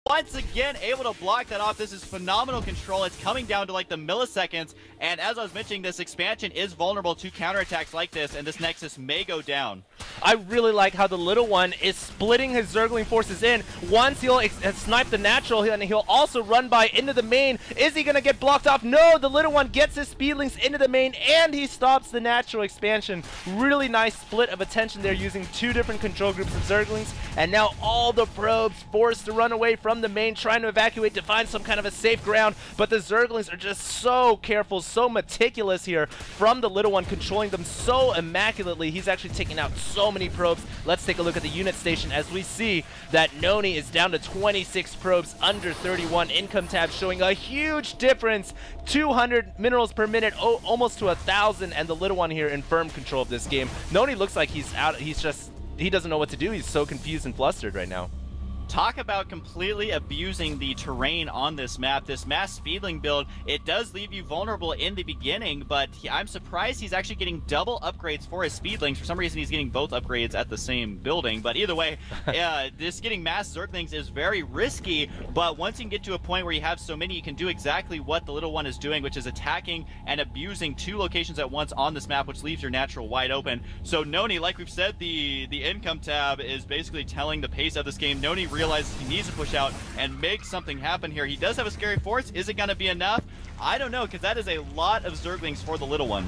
once again able to block that off. This is phenomenal control. It's coming down to like the milliseconds, and as I was mentioning, this expansion is vulnerable to counterattacks like this, and this Nexus may go down. I really like how the little one is splitting his Zergling forces in. Once he'll snipe the natural, and he'll also run by into the main. Is he going to get blocked off? No, the little one gets his speedlings into the main, and he stops the natural expansion. Really nice split of attention there using two different control groups of Zerglings, and now all the probes forced to run away from the main, trying to evacuate to find some kind of a safe ground, but the Zerglings are just so careful, so meticulous here from the little one, controlling them so immaculately. He's actually taking out so many probes. Let's take a look at the unit station as we see that NonY is down to 26 probes under 31. Income tab showing a huge difference, 200 minerals per minute, almost to 1,000, and the little one here in firm control of this game. NonY looks like he's out. He doesn't know what to do. He's so confused and flustered right now. Talk about completely abusing the terrain on this map. This mass speedling build, it does leave you vulnerable in the beginning, but I'm surprised he's actually getting double upgrades for his speedlings. For some reason, he's getting both upgrades at the same building. But either way, this getting mass Zerglings is very risky, but once you can get to a point where you have so many, you can do exactly what the little one is doing, which is attacking and abusing two locations at once on this map, which leaves your natural wide open. So NonY, like we've said, the income tab is basically telling the pace of this game. NonY realizes he needs to push out and make something happen here. He does have a scary force. Is it going to be enough? I don't know, because that is a lot of Zerglings for the little one.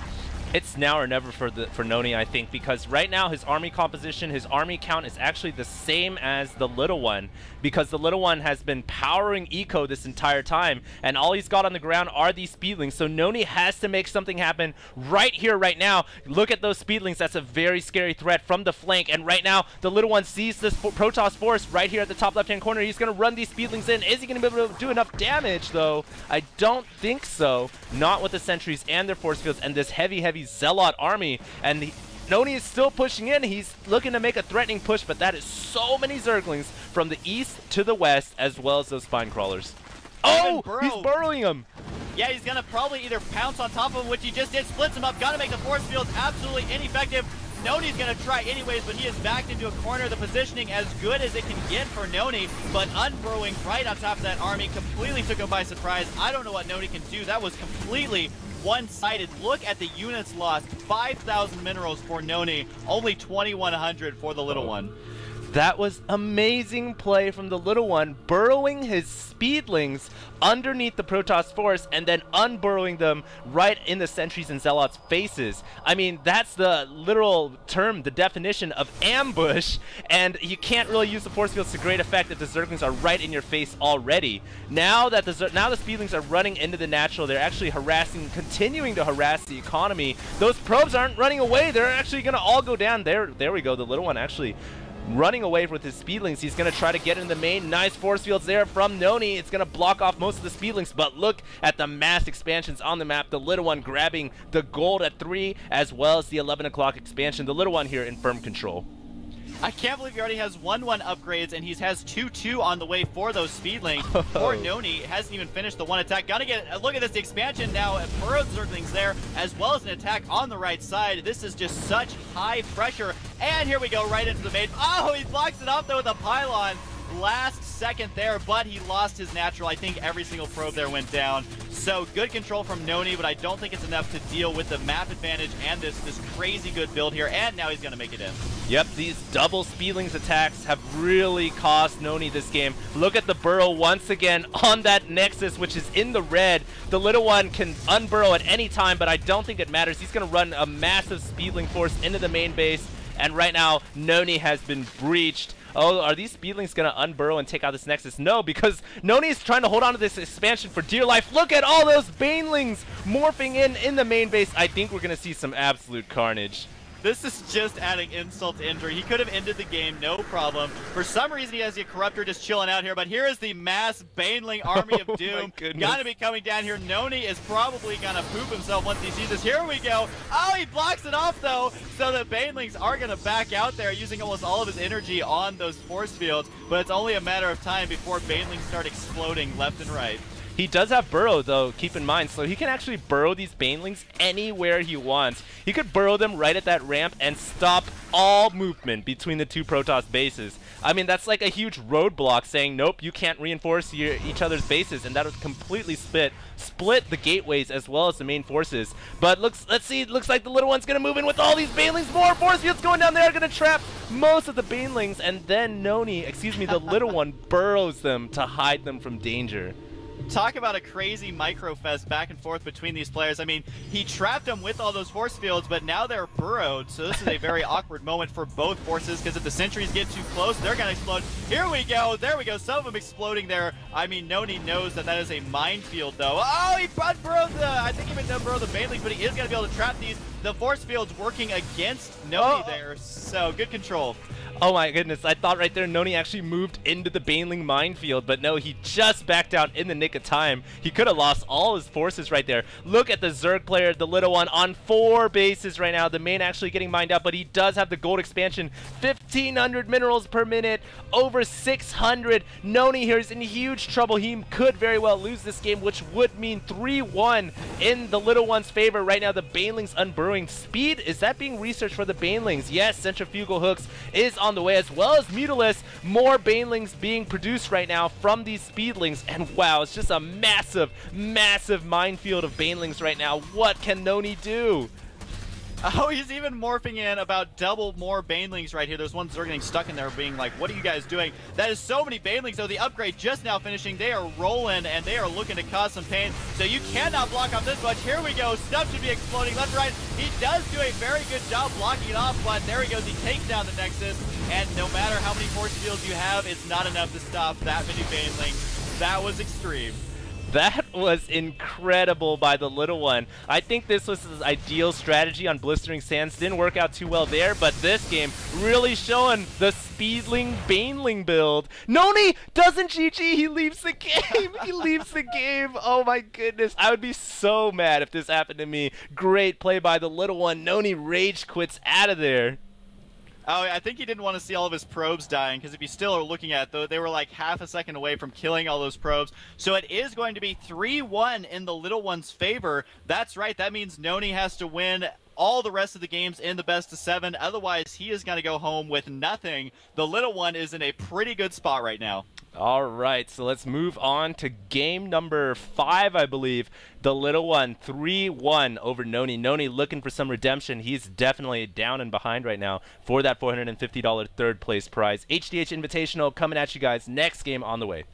It's now or never for NonY, I think, because right now his army composition, his army count is actually the same as the little one, because the little one has been powering eco this entire time, and all he's got on the ground are these speedlings. So NonY has to make something happen right here, right now. Look at those speedlings. That's a very scary threat from the flank, and right now the little one sees this Protoss force right here at the top left-hand corner. He's going to run these speedlings in. Is he going to be able to do enough damage, though? I don't think so. Not with the sentries and their force fields and this heavy Zealot army, and NonY is still pushing in. He's looking to make a threatening push, but that is so many Zerglings from the east to the west, as well as those spine crawlers. Oh, he's burrowing them. Yeah, he's gonna probably either pounce on top of him, which he just did, splits him up, gotta make the force fields absolutely ineffective. NonY's gonna try anyways, but he is backed into a corner. The positioning as good as it can get for NonY, but unburrowing right on top of that army completely took him by surprise. I don't know what NonY can do. That was completely one-sided. Look at the units lost. 5,000 minerals for NonY, only 2,100 for the little one. That was amazing play from the little one, burrowing his speedlings underneath the Protoss force and then unburrowing them right in the sentries and zealots' faces. I mean, that's the literal term, the definition of ambush, and you can't really use the force fields to great effect if the Zerglings are right in your face already. Now that the speedlings are running into the natural, they're actually continuing to harass the economy. Those probes aren't running away. They're actually going to all go down. There we go. The little one actually running away with his speedlings. He's going to try to get in the main. Nice force fields there from NonY. It's going to block off most of the speedlings, but look at the mass expansions on the map. The little one grabbing the gold at 3, as well as the 11 o'clock expansion. The little one here in firm control. I can't believe he already has 1-1 upgrades, and he has 2-2 on the way for those speedlings. Poor NonY hasn't even finished the one attack. Gotta get a look at this expansion now. Burrowed Zerglings there, as well as an attack on the right side. This is just such high pressure. And here we go, right into the main. Oh, he blocks it off, though, with a pylon. Last second there, but he lost his natural. I think every single probe there went down. So good control from NonY, but I don't think it's enough to deal with the map advantage and this crazy good build here. And now he's going to make it in. Yep, these double speedlings attacks have really cost NonY this game. Look at the burrow once again on that Nexus, which is in the red. The little one can unburrow at any time, but I don't think it matters. He's going to run a massive speedling force into the main base. And right now, NonY has been breached. Oh, are these speedlings going to unburrow and take out this Nexus? No, because NonY is trying to hold on to this expansion for dear life. Look at all those banelings morphing in the main base. I think we're going to see some absolute carnage. This is just adding insult to injury. He could have ended the game, no problem. For some reason, he has the Corruptor just chilling out here, but here is the mass Baneling army of doom. Gotta be coming down here. NonY is probably gonna poop himself once he sees this. Here we go. Oh, he blocks it off, though, so the Banelings are gonna back out there, using almost all of his energy on those force fields, but it's only a matter of time before Banelings start exploding left and right. He does have burrow, though, keep in mind, so he can actually burrow these Banelings anywhere he wants. He could burrow them right at that ramp and stop all movement between the two Protoss bases. I mean, that's like a huge roadblock saying, nope, you can't reinforce each other's bases, and that would completely split the gateways as well as the main forces. But let's see, it looks like the little one's gonna move in with all these banelings. More force fields going down there, gonna trap most of the banelings, and then the little one burrows them to hide them from danger. Talk about a crazy microfest back and forth between these players. I mean, he trapped them with all those force fields, but now they're burrowed, so this is a very awkward moment for both forces, because if the sentries get too close, they're going to explode. Here we go. There we go. Some of them exploding there. I mean, NonY knows that that is a minefield, though. Oh, he burrowed I think he even burrowed the banelings, but he is going to be able to trap these. The force field's working against NonY there, so good control. Oh my goodness, I thought right there NonY actually moved into the baneling minefield, but no, he just backed out in the nick of time. He could have lost all his forces right there. Look at the Zerg player, the little one, on 4 bases right now. The main actually getting mined out, but he does have the gold expansion. 1,500 minerals per minute, over 600. NonY here is in huge trouble. He could very well lose this game, which would mean 3-1 in the little one's favor. Right now, the banelings unburrowing. Speed, is that being researched for the banelings? Yes, centrifugal hooks is on the way, as well as Mutalisk. More banelings being produced right now from these speedlings, and wow, it's just a massive minefield of banelings right now. What can NonY do? Oh, he's even morphing in about double more banelings right here. There's one Zerg getting stuck in there being like, what are you guys doing? That is so many banelings, though. The upgrade just now finishing. They are rolling, and they are looking to cause some pain. So you cannot block off this much. Here we go. Stuff should be exploding left, right. He does do a very good job blocking it off, but there he goes. He takes down the Nexus, and no matter how many force fields you have, it's not enough to stop that many banelings. That was extreme. That was incredible by the little one. I think this was his ideal strategy on Blistering Sands. Didn't work out too well there, but this game really showing the Speedling Baneling build. NonY doesn't GG. He leaves the game. He leaves the game. Oh my goodness. I would be so mad if this happened to me. Great play by the little one. NonY rage quits out of there. Oh, I think he didn't want to see all of his probes dying, because if you still are looking at it, they were like half a second away from killing all those probes. So it is going to be 3-1 in the little one's favor. That's right. That means NonY has to win all the rest of the games in the best of 7. Otherwise, he is going to go home with nothing. The little one is in a pretty good spot right now. All right, so let's move on to game number 5, I believe. The little one, 3-1 over NonY. NonY looking for some redemption. He's definitely down and behind right now for that $450 third place prize. HDH Invitational coming at you guys. Next game on the way.